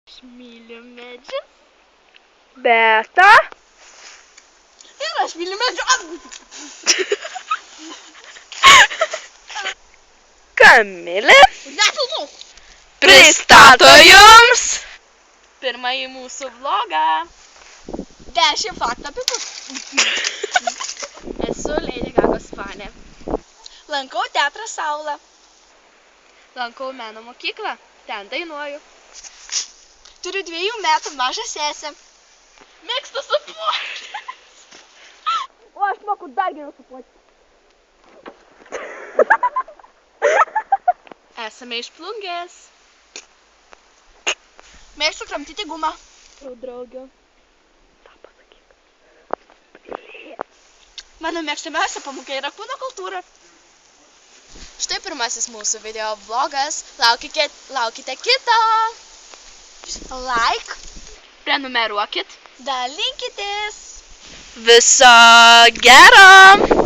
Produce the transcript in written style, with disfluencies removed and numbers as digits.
Aš myliu medžius. Beta. Ir aš myliu medžius. Kamilė Pristato pristato jums pirmąjį mūsų vlogą. 10 faktų apie mus. Esu Lady Gagos fanė. Lankau teatrą Saulę. Lankau meno mokyklą. Ten dainuoju. Turiu 2 metų mažą sesę. Mėgstu supuoti. O aš moku dar geriau supuoti. Esame iš Plungės. Mėgstu kramtyti gumą. Draugio. Mano mėgstamiausia pamoka yra kūno kultūra. Štai pirmasis mūsų video vlogas. Laukite kito. Like. Prenumeruokit. Dalinkitės. viso gero.